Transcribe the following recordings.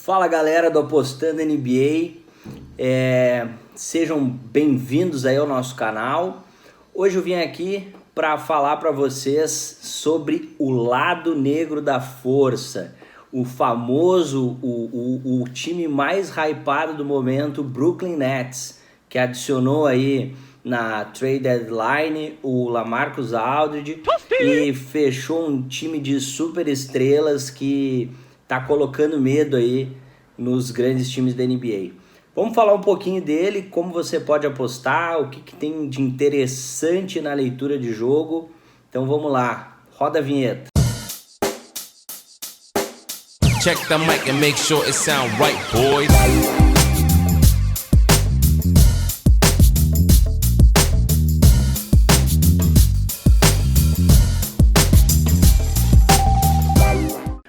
Fala galera do Apostando NBA, sejam bem-vindos aí ao nosso canal. Hoje eu vim aqui para falar para vocês sobre o lado negro da força, o famoso, o time mais hypado do momento, o Brooklyn Nets, que adicionou aí na trade deadline o LaMarcus Aldridge e fechou um time de super estrelas que tá colocando medo aí nos grandes times da NBA. Vamos falar um pouquinho dele, como você pode apostar, o que tem de interessante na leitura de jogo. Então vamos lá, roda a vinheta. Check the mic and make sure it sound right, boys.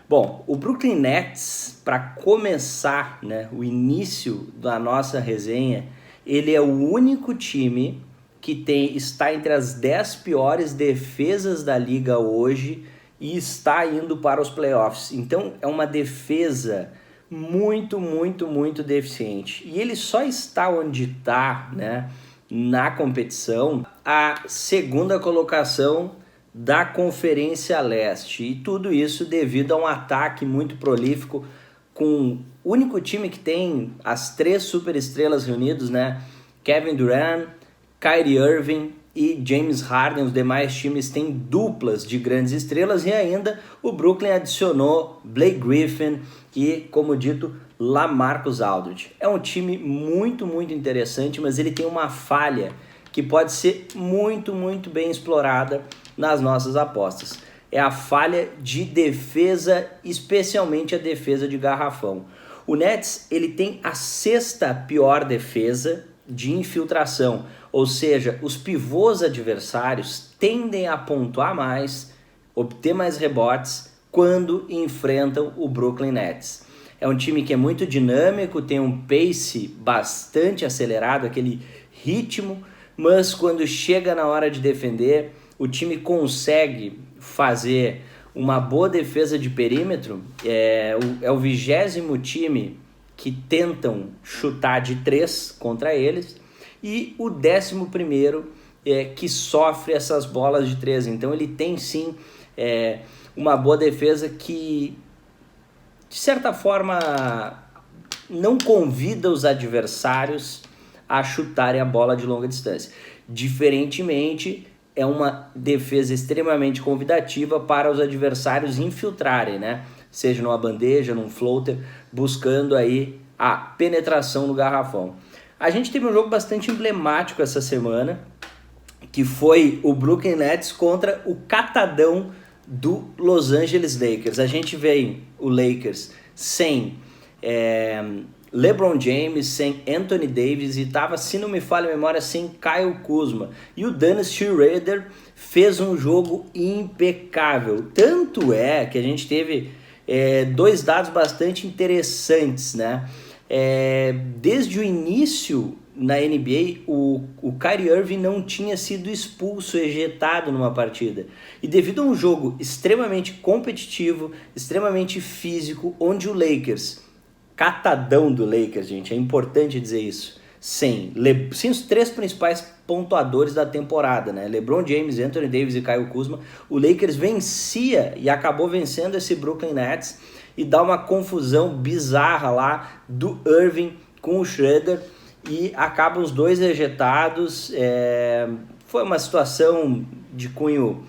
Bom, o Brooklyn Nets, para começar, né, o início da nossa resenha, ele é o único time que está entre as 10 piores defesas da liga hoje e está indo para os playoffs. Então é uma defesa muito deficiente. E ele só está onde está, né, na competição, a segunda colocação da Conferência Leste, e tudo isso devido a um ataque muito prolífico, com o único time que tem as 3 superestrelas reunidos, né? Kevin Durant, Kyrie Irving e James Harden. Os demais times têm duplas de grandes estrelas, e ainda o Brooklyn adicionou Blake Griffin e, como dito, LaMarcus Aldridge. É um time muito interessante, mas ele tem uma falha que pode ser muito bem explorada nas nossas apostas. É a falha de defesa, especialmente a defesa de garrafão. O Nets, ele tem a 6ª pior defesa de infiltração, ou seja, os pivôs adversários tendem a pontuar mais, obter mais rebotes quando enfrentam o Brooklyn Nets. É um time que é muito dinâmico, tem um pace bastante acelerado, aquele ritmo, mas quando chega na hora de defender, o time consegue fazer uma boa defesa de perímetro. É o 20º time que tentam chutar de 3 contra eles, e o 11º que sofre essas bolas de 3. Então ele tem sim uma boa defesa que, de certa forma, não convida os adversários a chutarem a bola de longa distância. Diferentemente, é uma defesa extremamente convidativa para os adversários infiltrarem, né? Seja numa bandeja, num floater, buscando aí a penetração no garrafão. A gente teve um jogo bastante emblemático essa semana, que foi o Brooklyn Nets contra o catadão do Los Angeles Lakers. A gente veio o Lakers sem LeBron James, sem Anthony Davis, e estava, se não me falha a memória, sem Kyle Kuzma. E o Dennis Schroeder fez um jogo impecável. Tanto é que a gente teve 2 dados bastante interessantes, né? Desde o início na NBA, o Kyrie Irving não tinha sido expulso, ejetado numa partida. E devido a um jogo extremamente competitivo, extremamente físico, onde o Lakers, catadão do Lakers, gente, é importante dizer isso, sem os 3 principais pontuadores da temporada, né? LeBron James, Anthony Davis e Kyle Kuzma, o Lakers vencia e acabou vencendo esse Brooklyn Nets, e dá uma confusão bizarra lá do Irving com o Schroeder, e acabam os 2 ejetados. Foi uma situação de cunho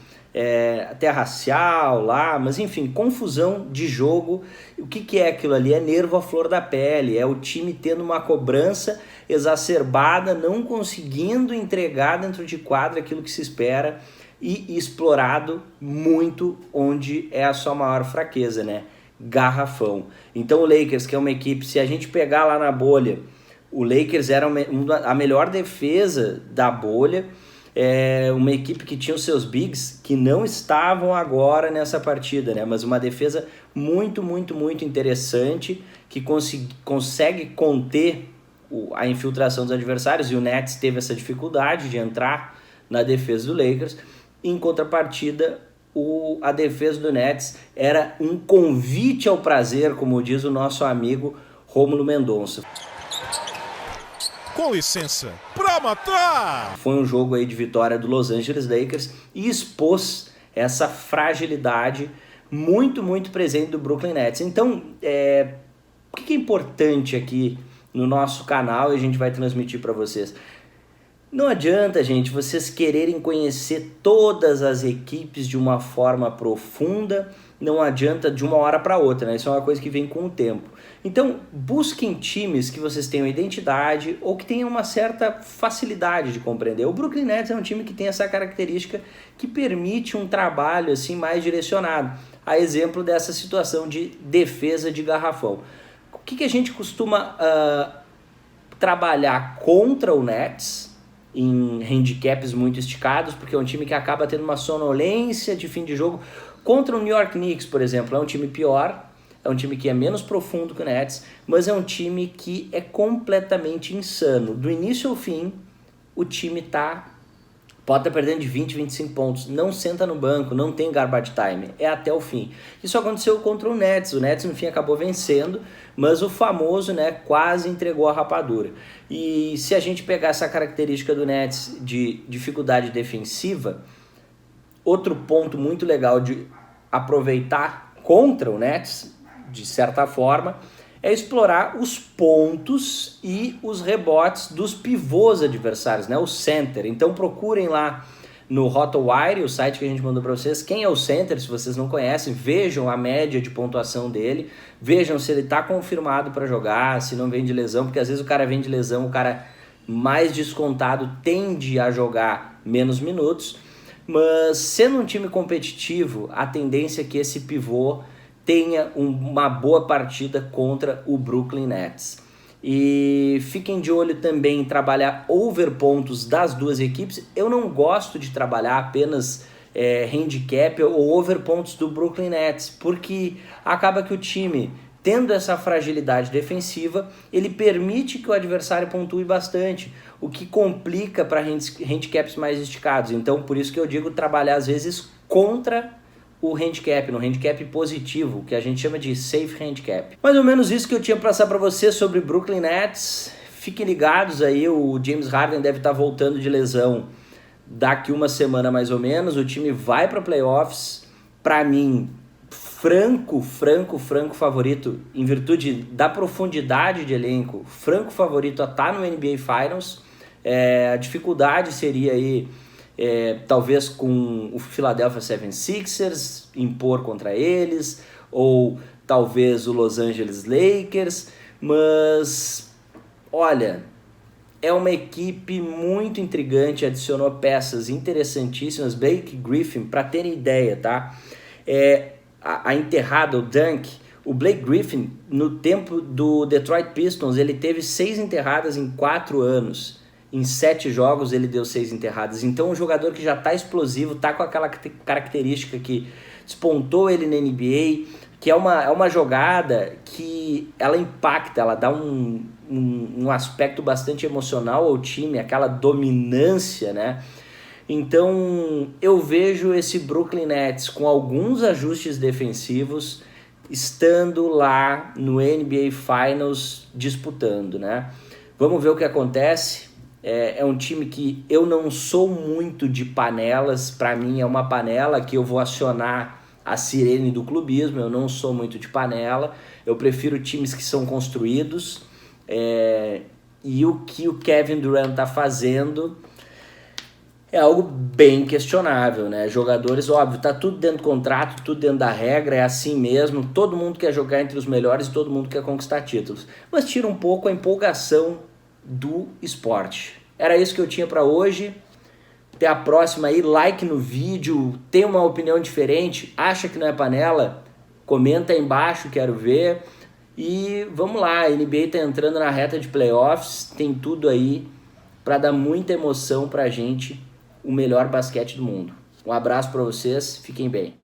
até racial lá, mas enfim, confusão de jogo. O que é aquilo ali? É nervo à flor da pele, é o time tendo uma cobrança exacerbada, não conseguindo entregar dentro de quadra aquilo que se espera, e explorado muito onde é a sua maior fraqueza, né? Garrafão. Então o Lakers, que é uma equipe, se a gente pegar lá na bolha, o Lakers era a melhor defesa da bolha, uma equipe que tinha os seus bigs que não estavam agora nessa partida, né? Mas uma defesa muito interessante, que consegue conter a infiltração dos adversários, e o Nets teve essa dificuldade de entrar na defesa do Lakers. Em contrapartida, a defesa do Nets era um convite ao prazer, como diz o nosso amigo Rômulo Mendonça. Com licença, pra matar! Foi um jogo aí de vitória do Los Angeles Lakers e expôs essa fragilidade muito, muito presente do Brooklyn Nets. Então, o que é importante aqui no nosso canal e a gente vai transmitir para vocês? Não adianta, gente, vocês quererem conhecer todas as equipes de uma forma profunda, não adianta de uma hora para outra, né? Isso é uma coisa que vem com o tempo. Então, busquem times que vocês tenham identidade ou que tenham uma certa facilidade de compreender. O Brooklyn Nets é um time que tem essa característica que permite um trabalho assim mais direcionado. A exemplo dessa situação de defesa de garrafão. O que a gente costuma trabalhar contra o Nets em handicaps muito esticados, porque é um time que acaba tendo uma sonolência de fim de jogo. Contra o New York Knicks, por exemplo, é um time pior, é um time que é menos profundo que o Nets, mas é um time que é completamente insano. Do início ao fim, o time pode estar perdendo de 20, 25 pontos, não senta no banco, não tem garbage time, é até o fim. Isso aconteceu contra o Nets no fim acabou vencendo, mas o famoso, né, quase entregou a rapadura. E se a gente pegar essa característica do Nets de dificuldade defensiva, outro ponto muito legal de aproveitar contra o Nets, de certa forma, é explorar os pontos e os rebotes dos pivôs adversários, né? O center. Então procurem lá no RotoWire, o site que a gente mandou para vocês, quem é o center, se vocês não conhecem, vejam a média de pontuação dele, vejam se ele está confirmado para jogar, se não vem de lesão, porque às vezes o cara vem de lesão, o cara mais descontado tende a jogar menos minutos, mas sendo um time competitivo, a tendência é que esse pivô tenha uma boa partida contra o Brooklyn Nets. E fiquem de olho também em trabalhar over pontos das duas equipes. Eu não gosto de trabalhar apenas handicap ou over pontos do Brooklyn Nets, porque acaba que o time, tendo essa fragilidade defensiva, ele permite que o adversário pontue bastante, o que complica para handicaps mais esticados. Então, por isso que eu digo trabalhar às vezes contra o handicap, no handicap positivo, que a gente chama de safe handicap. Mais ou menos isso que eu tinha para passar para vocês sobre Brooklyn Nets. Fiquem ligados aí, o James Harden deve estar voltando de lesão daqui uma semana mais ou menos. O time vai para playoffs. Para mim, franco favorito, em virtude da profundidade de elenco, franco favorito a estar no NBA Finals. A dificuldade seria aí talvez com o Philadelphia 76ers impor contra eles, ou talvez o Los Angeles Lakers, mas olha, é uma equipe muito intrigante, adicionou peças interessantíssimas. Blake Griffin, para terem ideia, tá? A enterrada, o dunk, o Blake Griffin, no tempo do Detroit Pistons, ele teve 6 enterradas em 4 anos. Em 7 jogos ele deu 6 enterradas. Então um jogador que já está explosivo, está com aquela característica que despontou ele na NBA, que é uma jogada que ela impacta, ela dá um aspecto bastante emocional ao time, aquela dominância, né? Então eu vejo esse Brooklyn Nets com alguns ajustes defensivos estando lá no NBA Finals disputando, né? Vamos ver o que acontece. É um time que eu não sou muito de panelas, para mim é uma panela que eu vou acionar a sirene do clubismo, eu não sou muito de panela, eu prefiro times que são construídos, e o que o Kevin Durant está fazendo é algo bem questionável, né? Jogadores, óbvio, tá tudo dentro do contrato, tudo dentro da regra, é assim mesmo, todo mundo quer jogar entre os melhores e todo mundo quer conquistar títulos, mas tira um pouco a empolgação do esporte. Era isso que eu tinha para hoje. Até a próxima aí, like no vídeo, tem uma opinião diferente, acha que não é panela? Comenta aí embaixo, quero ver. E vamos lá, a NBA tá entrando na reta de playoffs, tem tudo aí para dar muita emoção pra gente, o melhor basquete do mundo. Um abraço para vocês, fiquem bem.